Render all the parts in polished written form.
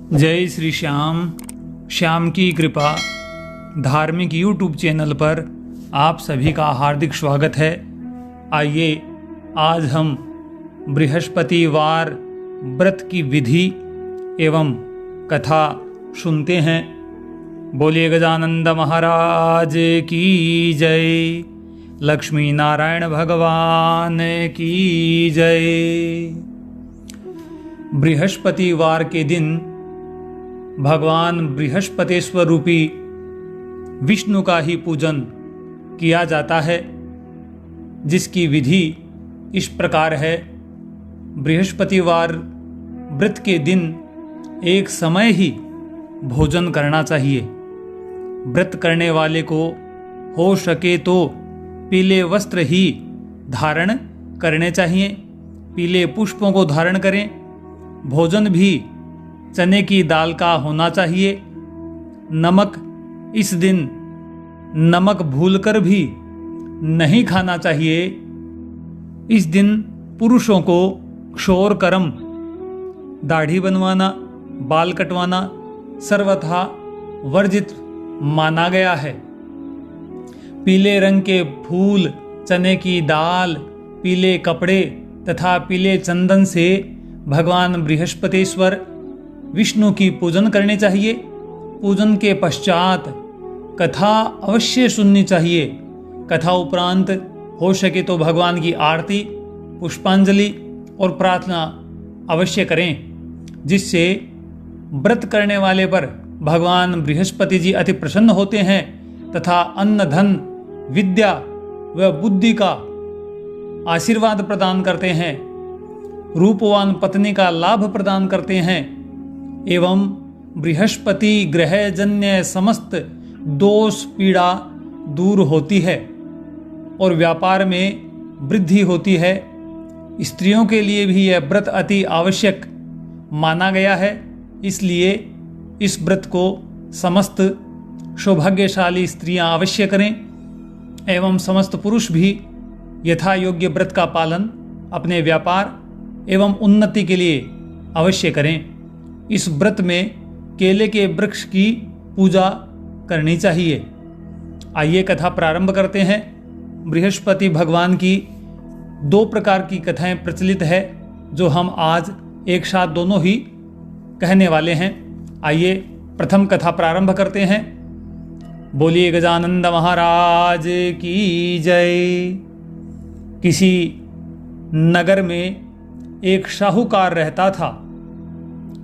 जय श्री श्याम। श्याम की कृपा धार्मिक यूट्यूब चैनल पर आप सभी का हार्दिक स्वागत है। आइए आज हम बृहस्पतिवार व्रत की विधि एवं कथा सुनते हैं। बोलिए गजानंद महाराज की जय, लक्ष्मी नारायण भगवान की जय। बृहस्पतिवार के दिन भगवान बृहस्पतेश्वर रूपी विष्णु का ही पूजन किया जाता है, जिसकी विधि इस प्रकार है। बृहस्पतिवार व्रत के दिन एक समय ही भोजन करना चाहिए। व्रत करने वाले को हो सके तो पीले वस्त्र ही धारण करने चाहिए, पीले पुष्पों को धारण करें। भोजन भी चने की दाल का होना चाहिए। नमक इस दिन नमक भूलकर भी नहीं खाना चाहिए। इस दिन पुरुषों को क्षौर कर्म, दाढ़ी बनवाना, बाल कटवाना सर्वथा वर्जित माना गया है। पीले रंग के फूल, चने की दाल, पीले कपड़े तथा पीले चंदन से भगवान बृहस्पतेश्वर विष्णु की पूजन करनी चाहिए। पूजन के पश्चात कथा अवश्य सुननी चाहिए। कथा उपरांत हो सके तो भगवान की आरती, पुष्पांजलि और प्रार्थना अवश्य करें, जिससे व्रत करने वाले पर भगवान बृहस्पति जी अति प्रसन्न होते हैं तथा अन्न, धन, विद्या व बुद्धि का आशीर्वाद प्रदान करते हैं, रूपवान पत्नी का लाभ प्रदान करते हैं एवं बृहस्पति ग्रहजन्य समस्त दोष पीड़ा दूर होती है और व्यापार में वृद्धि होती है। स्त्रियों के लिए भी यह व्रत अति आवश्यक माना गया है, इसलिए इस व्रत को समस्त सौभाग्यशाली स्त्रियां अवश्य करें एवं समस्त पुरुष भी यथा योग्य व्रत का पालन अपने व्यापार एवं उन्नति के लिए अवश्य करें। इस व्रत में केले के वृक्ष की पूजा करनी चाहिए। आइए कथा प्रारंभ करते हैं। बृहस्पति भगवान की दो प्रकार की कथाएं प्रचलित है, जो हम आज एक साथ दोनों ही कहने वाले हैं। आइए प्रथम कथा प्रारंभ करते हैं। बोलिए गजानंद महाराज की जय। किसी नगर में एक साहूकार रहता था,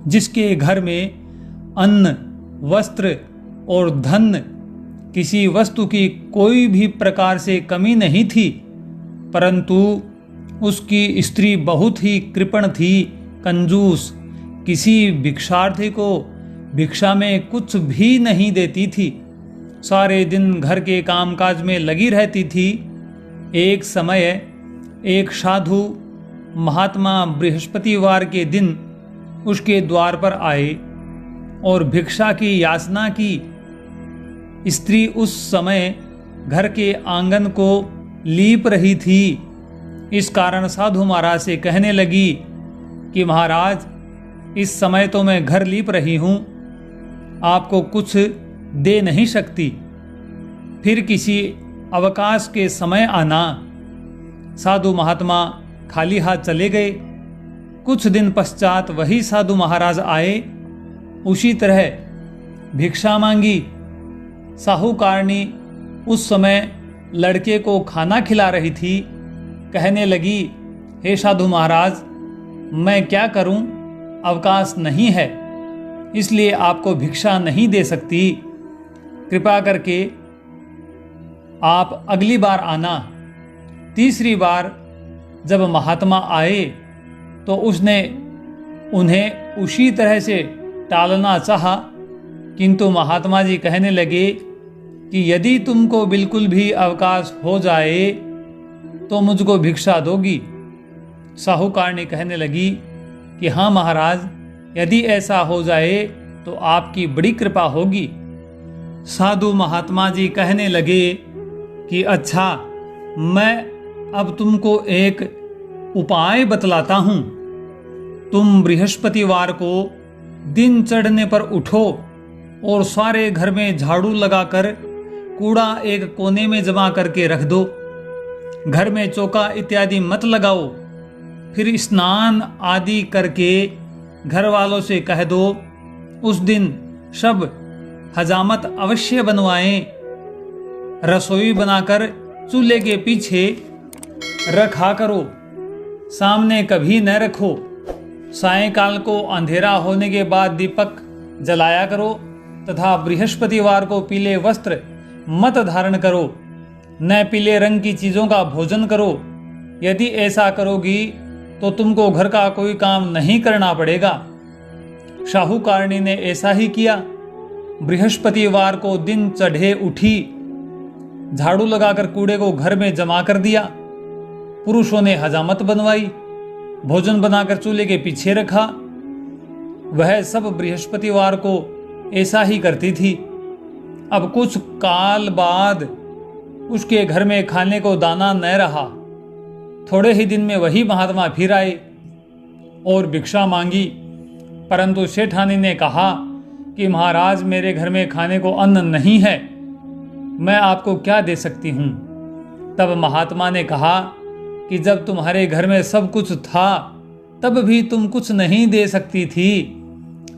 जिसके घर में अन्न, वस्त्र और धन किसी वस्तु की कोई भी प्रकार से कमी नहीं थी, परंतु उसकी स्त्री बहुत ही कृपण थी, कंजूस। किसी भिक्षार्थी को भिक्षा में कुछ भी नहीं देती थी, सारे दिन घर के कामकाज में लगी रहती थी। एक समय एक साधु महात्मा बृहस्पतिवार के दिन उसके द्वार पर आए और भिक्षा की याचना की। स्त्री उस समय घर के आंगन को लीप रही थी। इस कारण साधु महाराज से कहने लगी कि महाराज, इस समय तो मैं घर लीप रही हूँ, आपको कुछ दे नहीं सकती, फिर किसी अवकाश के समय आना। साधु महात्मा खाली हाथ चले गए। कुछ दिन पश्चात वही साधु महाराज आए, उसी तरह भिक्षा मांगी। साहूकारनी उस समय लड़के को खाना खिला रही थी। कहने लगी, हे साधु महाराज, मैं क्या करूं, अवकाश नहीं है, इसलिए आपको भिक्षा नहीं दे सकती। कृपा करके आप अगली बार आना। तीसरी बार जब महात्मा आए तो उसने उन्हें उसी तरह से टालना चाहा, किंतु महात्मा जी कहने लगे कि यदि तुमको बिल्कुल भी अवकाश हो जाए तो मुझको भिक्षा दोगी। साहूकार ने कहने लगी कि हाँ महाराज, यदि ऐसा हो जाए तो आपकी बड़ी कृपा होगी। साधु महात्मा जी कहने लगे कि अच्छा, मैं अब तुमको एक उपाय बतलाता हूँ। तुम बृहस्पतिवार को दिन चढ़ने पर उठो और सारे घर में झाड़ू लगाकर कूड़ा एक कोने में जमा करके रख दो। घर में चौका इत्यादि मत लगाओ। फिर स्नान आदि करके घर वालों से कह दो उस दिन सब हजामत अवश्य बनवाएं। रसोई बनाकर चूल्हे के पीछे रखा करो, सामने कभी न रखो। सायंकाल को अंधेरा होने के बाद दीपक जलाया करो तथा बृहस्पतिवार को पीले वस्त्र मत धारण करो, न पीले रंग की चीजों का भोजन करो। यदि ऐसा करोगी तो तुमको घर का कोई काम नहीं करना पड़ेगा। शाहूकारणी ने ऐसा ही किया। बृहस्पतिवार को दिन चढ़े उठी, झाड़ू लगाकर कूड़े को घर में जमा कर दिया। पुरुषों ने हजामत बनवाई, भोजन बनाकर चूल्हे के पीछे रखा। वह सब बृहस्पतिवार को ऐसा ही करती थी। अब कुछ काल बाद उसके घर में खाने को दाना न रहा। थोड़े ही दिन में वही महात्मा फिर आए और भिक्षा मांगी, परंतु सेठानी ने कहा कि महाराज, मेरे घर में खाने को अन्न नहीं है, मैं आपको क्या दे सकती हूँ। तब महात्मा ने कहा कि जब तुम्हारे घर में सब कुछ था तब भी तुम कुछ नहीं दे सकती थी।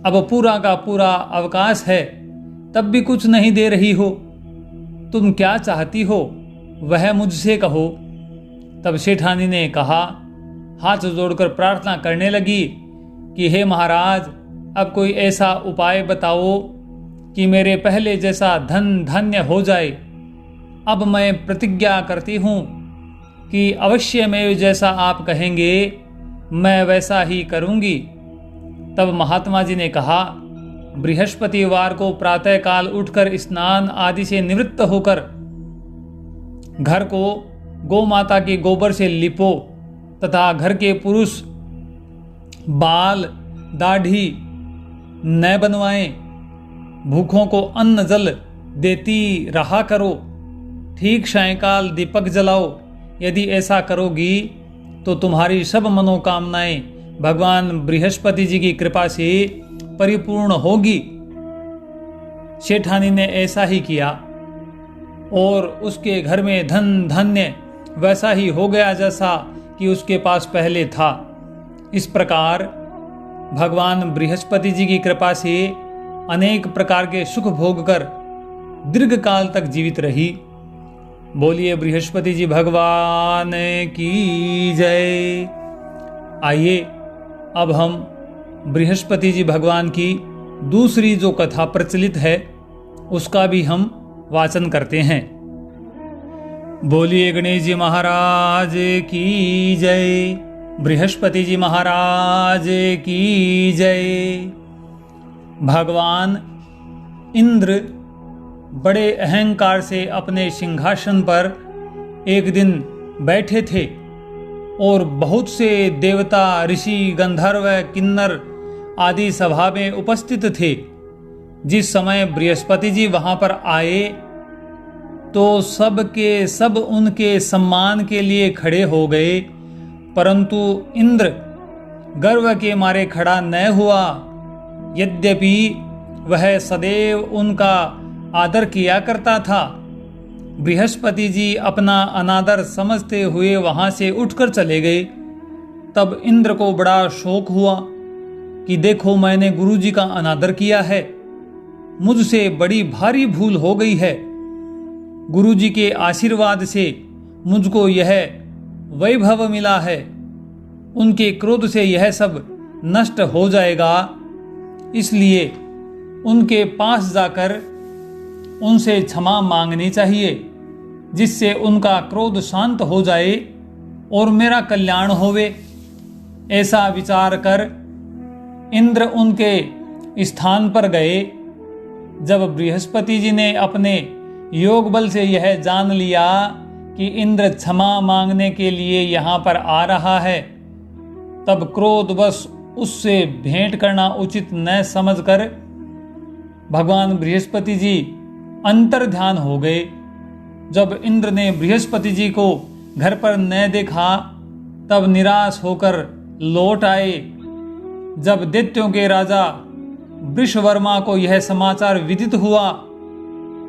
अब पूरा का पूरा अवकाश है, तब भी कुछ नहीं दे रही हो। तुम क्या चाहती हो वह मुझसे कहो। तब सेठानी ने कहा, हाथ जोड़कर प्रार्थना करने लगी कि हे महाराज, अब कोई ऐसा उपाय बताओ कि मेरे पहले जैसा धन धान्य हो जाए। अब मैं प्रतिज्ञा करती हूँ कि अवश्य में जैसा आप कहेंगे मैं वैसा ही करूँगी। तब महात्मा जी ने कहा, बृहस्पतिवार को प्रातःकाल उठकर स्नान आदि से निवृत्त होकर घर को गौ माता के गोबर से लिपो तथा घर के पुरुष बाल दाढ़ी न बनवाएं। भूखों को अन्न जल देती रहा करो। ठीक सायंकाल दीपक जलाओ। यदि ऐसा करोगी तो तुम्हारी सब मनोकामनाएं भगवान बृहस्पति जी की कृपा से परिपूर्ण होगी। सेठानी ने ऐसा ही किया और उसके घर में धन धान्य वैसा ही हो गया जैसा कि उसके पास पहले था। इस प्रकार भगवान बृहस्पति जी की कृपा से अनेक प्रकार के सुख भोग कर दीर्घ काल तक जीवित रही। बोलिए बृहस्पति जी भगवान की जय। आइए अब हम बृहस्पति जी भगवान की दूसरी जो कथा प्रचलित है उसका भी हम वाचन करते हैं। बोलिए गणेश जी महाराज की जय, बृहस्पति जी महाराज की जय। भगवान इंद्र बड़े अहंकार से अपने सिंहासन पर एक दिन बैठे थे और बहुत से देवता ऋषि गंधर्व किन्नर आदि सभा में उपस्थित थे। जिस समय बृहस्पति जी वहां पर आए तो सब के सब उनके सम्मान के लिए खड़े हो गए, परंतु इंद्र गर्व के मारे खड़ा न हुआ। यद्यपि वह सदैव उनका आदर किया करता था। बृहस्पति जी अपना अनादर समझते हुए वहां से उठकर चले गए। तब इंद्र को बड़ा शोक हुआ कि देखो, मैंने गुरु जी का अनादर किया है, मुझसे बड़ी भारी भूल हो गई है। गुरु जी के आशीर्वाद से मुझको यह वैभव मिला है, उनके क्रोध से यह सब नष्ट हो जाएगा। इसलिए उनके पास जाकर उनसे क्षमा मांगनी चाहिए, जिससे उनका क्रोध शांत हो जाए और मेरा कल्याण होवे। ऐसा विचार कर इंद्र उनके स्थान पर गए। जब बृहस्पति जी ने अपने योग बल से यह जान लिया कि इंद्र क्षमा मांगने के लिए यहाँ पर आ रहा है, तब क्रोधवश उससे भेंट करना उचित न समझकर भगवान बृहस्पति जी अंतर ध्यान हो गए। जब इंद्र ने बृहस्पति जी को घर पर न देखा तब निराश होकर लौट आए। जब दैत्यों के राजा वृषवर्मा को यह समाचार विदित हुआ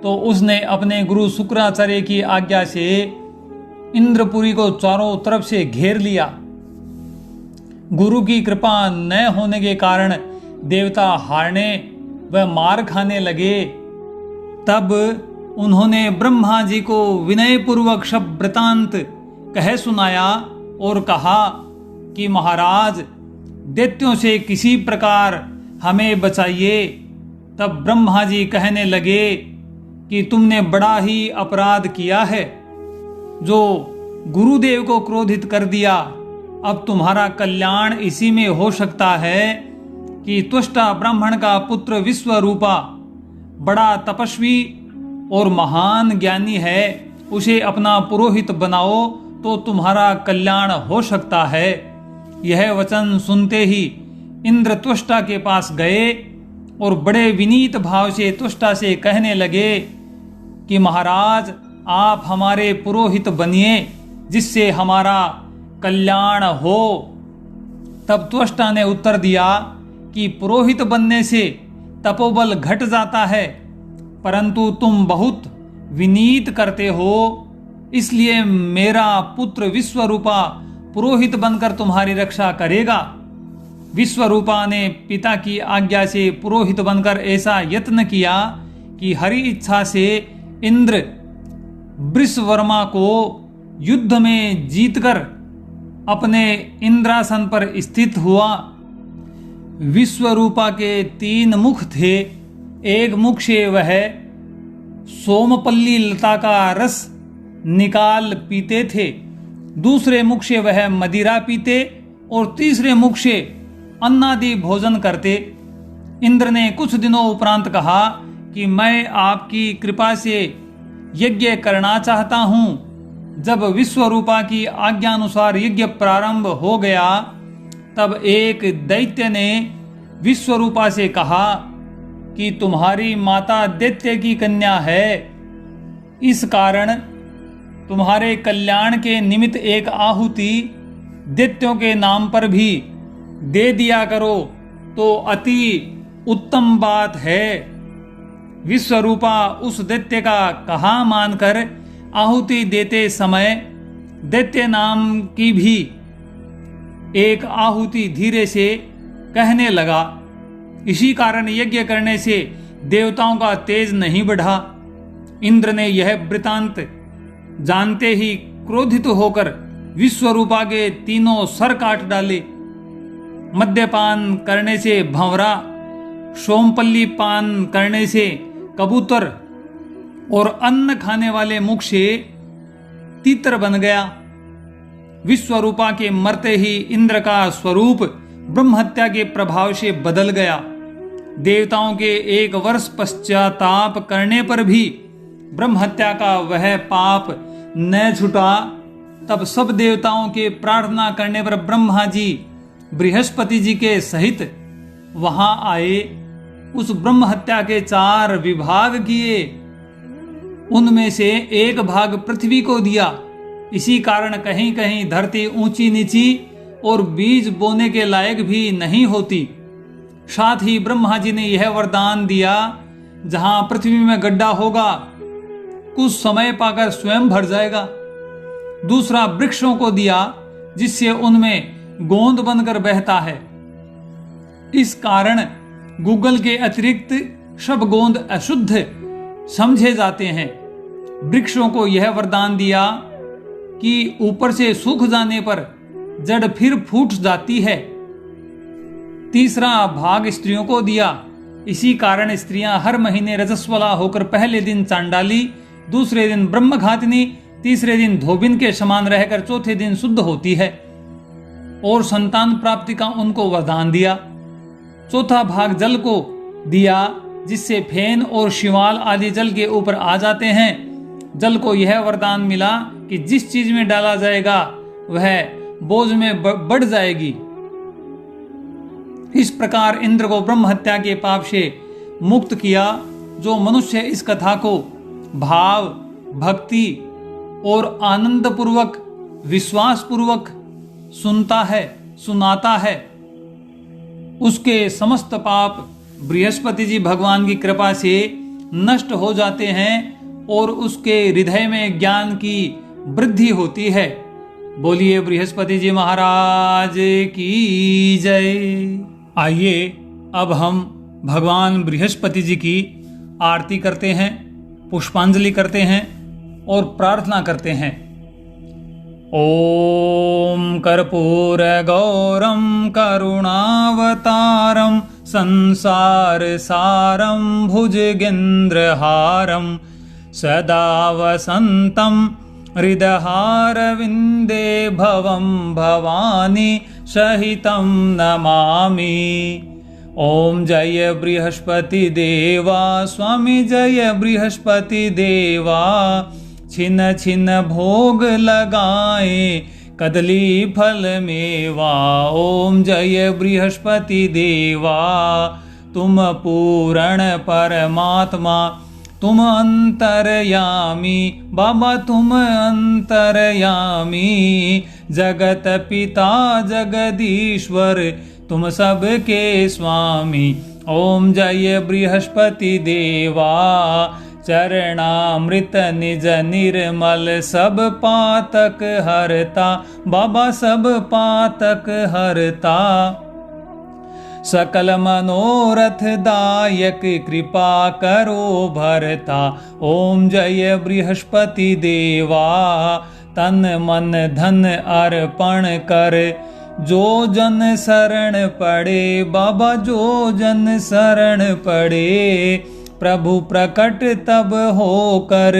तो उसने अपने गुरु शुक्राचार्य की आज्ञा से इंद्रपुरी को चारों तरफ से घेर लिया। गुरु की कृपा न होने के कारण देवता हारने व मार खाने लगे। तब उन्होंने ब्रह्मा जी को विनयपूर्वक सब वृतांत कह सुनाया और कहा कि महाराज, दैत्यों से किसी प्रकार हमें बचाइए। तब ब्रह्मा जी कहने लगे कि तुमने बड़ा ही अपराध किया है, जो गुरुदेव को क्रोधित कर दिया। अब तुम्हारा कल्याण इसी में हो सकता है कि त्वष्टा ब्राह्मण का पुत्र विश्वरूपा बड़ा तपस्वी और महान ज्ञानी है, उसे अपना पुरोहित बनाओ तो तुम्हारा कल्याण हो सकता है। यह वचन सुनते ही इंद्र त्वष्टा के पास गए और बड़े विनीत भाव से त्वष्टा से कहने लगे कि महाराज, आप हमारे पुरोहित बनिए जिससे हमारा कल्याण हो। तब त्वष्टा ने उत्तर दिया कि पुरोहित बनने से तपोबल घट जाता है, परंतु तुम बहुत विनीत करते हो, इसलिए मेरा पुत्र विश्वरूपा पुरोहित बनकर तुम्हारी रक्षा करेगा। विश्वरूपा ने पिता की आज्ञा से पुरोहित बनकर ऐसा यत्न किया कि हरि इच्छा से इंद्र वृषवर्मा को युद्ध में जीतकर अपने इंद्रासन पर स्थित हुआ। विश्वरूपा के 3 मुख थे। एक मुख से वह सोमपल्ली लता का रस निकाल पीते थे, दूसरे मुख से वह मदिरा पीते और तीसरे मुख से अन्नादि भोजन करते। इंद्र ने कुछ दिनों उपरांत कहा कि मैं आपकी कृपा से यज्ञ करना चाहता हूँ। जब विश्वरूपा की आज्ञा अनुसार यज्ञ प्रारंभ हो गया, तब एक दैत्य ने विश्वरूपा से कहा कि तुम्हारी माता दैत्य की कन्या है, इस कारण तुम्हारे कल्याण के निमित्त एक आहुति दैत्यों के नाम पर भी दे दिया करो तो अति उत्तम बात है। विश्वरूपा उस दैत्य का कहा मानकर आहुति देते समय दैत्य नाम की भी एक आहुति धीरे से कहने लगा। इसी कारण यज्ञ करने से देवताओं का तेज नहीं बढ़ा। इंद्र ने यह वृतांत जानते ही क्रोधित होकर विश्वरूपा के 3 सर काट डाले। मद्यपान करने से भंवरा, सोमपल्ली पान करने से कबूतर और अन्न खाने वाले मुख से तीतर बन गया। विश्वरूपा के मरते ही इंद्र का स्वरूप ब्रह्महत्या के प्रभाव से बदल गया। देवताओं के 1 वर्ष पश्चाताप करने पर भी ब्रह्महत्या का वह पाप न छूटा। तब सब देवताओं के प्रार्थना करने पर ब्रह्मा जी बृहस्पति जी के सहित वहां आए। उस ब्रह्महत्या के 4 विभाग किए, उनमें से 1 भाग पृथ्वी को दिया। इसी कारण कहीं कहीं धरती ऊंची नीची और बीज बोने के लायक भी नहीं होती। साथ ही ब्रह्मा जी ने यह वरदान दिया, जहां पृथ्वी में गड्ढा होगा कुछ समय पाकर स्वयं भर जाएगा। दूसरा वृक्षों को दिया, जिससे उनमें गोंद बनकर बहता है। इस कारण गूगल के अतिरिक्त सब गोंद अशुद्ध समझे जाते हैं। वृक्षों को यह वरदान दिया कि ऊपर से सूख जाने पर जड़ फिर फूट जाती है। तीसरा भाग स्त्रियों को दिया। इसी कारण स्त्रियां हर महीने रजस्वला होकर पहले दिन चांडाली, दूसरे दिन ब्रह्मघातिनी, तीसरे दिन धोबिन के समान रहकर चौथे दिन शुद्ध होती है। और संतान प्राप्ति का उनको वरदान दिया। चौथा भाग जल को दिया, जिससे फेन और शिवाल आदि जल के ऊपर आ जाते हैं। जल को यह वरदान मिला कि जिस चीज में डाला जाएगा वह बोझ में बढ़ जाएगी। इस प्रकार इंद्र को ब्रह्म हत्या के पाप से मुक्त किया। जो मनुष्य इस कथा को भाव, भक्ति और आनंद पूर्वक, विश्वास पूर्वक सुनता है, सुनाता है, उसके समस्त पाप बृहस्पति जी भगवान की कृपा से नष्ट हो जाते हैं और उसके हृदय में ज्ञान की वृद्धि होती है। बोलिए बृहस्पति जी महाराज की जय। आइए अब हम भगवान बृहस्पति जी की आरती करते हैं, पुष्पांजलि करते हैं और प्रार्थना करते हैं। ओम कर्पूर गौरम करुणावतारम संसार सारम भुजगेन्द्रहारम सदा वसंतम हृदहारविंदे भवं भवानी सहितं नमामि। ओम जय बृहस्पति देवा स्वामी जय बृहस्पति देवा, छिन छिन भोग लगाए कदली फल मेवा। ओम जय बृहस्पति देवा, तुम पूर्ण परमात्मा तुम अंतरयामी, बाबा तुम अंतरयामी, जगत पिता जगदीश्वर तुम सबके स्वामी। ओम जय बृहस्पति देवा, चरणामृत निज निर्मल सब पातक हरता, बाबा सब पातक हरता। सकल मनोरथ दायक कृपा करो भरता। ओम जय बृहस्पति देवा, तन मन धन अर्पण कर जो जन शरण पड़े, बाबा जो जन शरण पड़े, प्रभु प्रकट तब होकर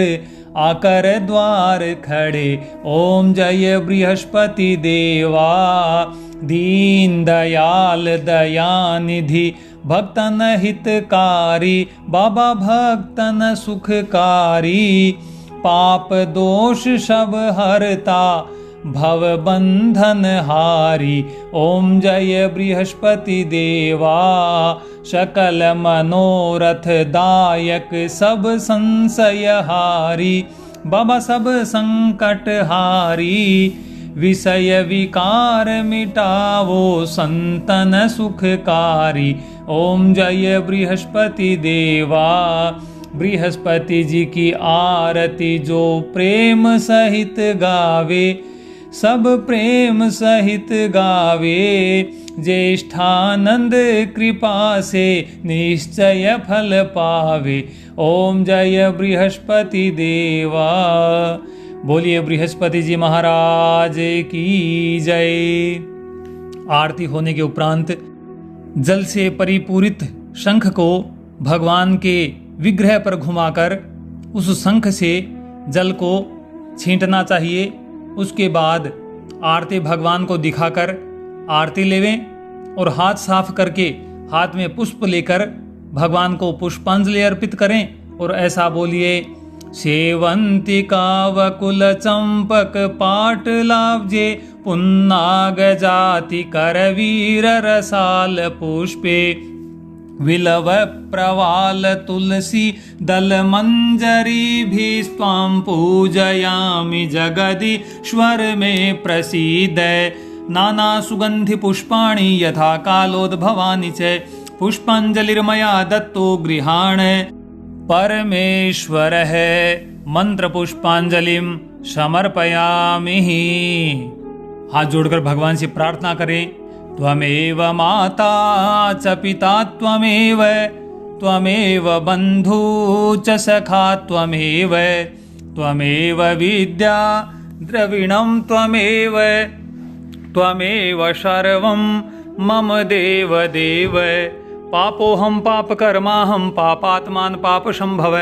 आकर द्वार खड़े। ओम जय बृहस्पति देवा, दीन दयाल दयानिधि भक्तन हितकारी, बाबा भक्तन सुखकारी, पाप दोष सब हरता भव बंधन हारी। ओम जय बृहस्पति देवा, सकल मनोरथ दायक सब संशय हारी, बाबा सब संकट हारी, विषय विकार मिटावो संतन सुखकारी। ओम जय बृहस्पति देवा, बृहस्पति जी की आरती जो प्रेम सहित गावे, सब प्रेम सहित गावे, ज्येष्ठानंद कृपा से निश्चय फल पावे। ओम जय बृहस्पति देवा। बोलिए बृहस्पति जी महाराज की जय। आरती होने के उपरांत जल से परिपूरित शंख को भगवान के विग्रह पर घुमाकर उस शंख से जल को छींटना चाहिए। उसके बाद आरती भगवान को दिखाकर आरती लेवें और हाथ साफ करके हाथ में पुष्प लेकर भगवान को पुष्पांजलि अर्पित करें और ऐसा बोलिए, सेवंतिका वकुल चंपक पाटलाब्जे पुन्नाग जाति करवीर रसाल पुष्पे, विलव प्रवाल तुलसी दल मंजरी भी स्वाम पूजयामि जगदीश्वर में प्रसीद। नाना सुगंधि पुष्पाणि यथा कालोद्भवानि च पुष्पांजलिर्मया दत्तो गृहाण परमेश्वर है मंत्र पुष्पांजलिम समर्पयामि। हाथ जोड़कर भगवान से प्रार्थना करें, त्वमेव माता च पिता त्वमेव, त्वमेव बंधु च सखा त्वमेव, त्वमेव विद्या द्रविणं त्वमेव, त्वमेव सर्वं मम देव देव। पापोऽहं पापकर्माहं पापात्मान पापसंभव,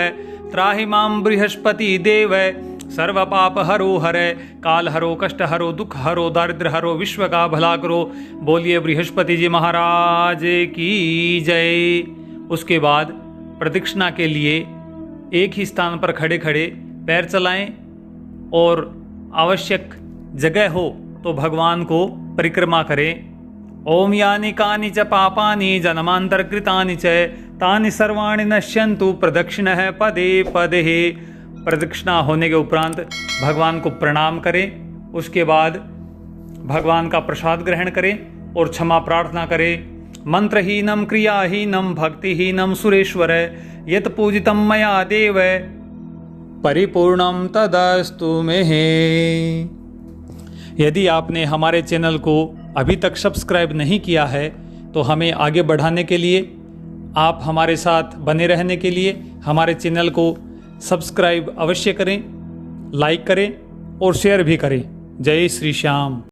त्राहि मां बृहस्पति देव सर्व पाप हरो हरे, काल हरो कष्ट हरो दुख हरो दारिद्र हरो विश्व का भला करो। बोलिए बृहस्पति जी महाराज की जय। उसके बाद प्रदक्षिणा के लिए एक ही स्थान पर खड़े खड़े पैर चलाएं और आवश्यक जगह हो तो भगवान को परिक्रमा करें। ओम यानि कानि च पापानि जन्मांतरकृतानि च तानि सर्वाणि नश्यन्तु प्रदक्षिणः पदे पदे। प्रदक्षिणा होने के उपरांत भगवान को प्रणाम करें। उसके बाद भगवान का प्रसाद ग्रहण करें और क्षमा प्रार्थना करें। मंत्रहीनं क्रियाहीनं भक्तिहीनं सुरेश्वर यत् पूजितं मया देव परिपूर्णं तदस्तु मे। यदि आपने हमारे चैनल को अभी तक सब्सक्राइब नहीं किया है तो हमें आगे बढ़ाने के लिए, आप हमारे साथ बने रहने के लिए हमारे चैनल को सब्सक्राइब अवश्य करें, लाइक करें और शेयर भी करें। जय श्री श्याम।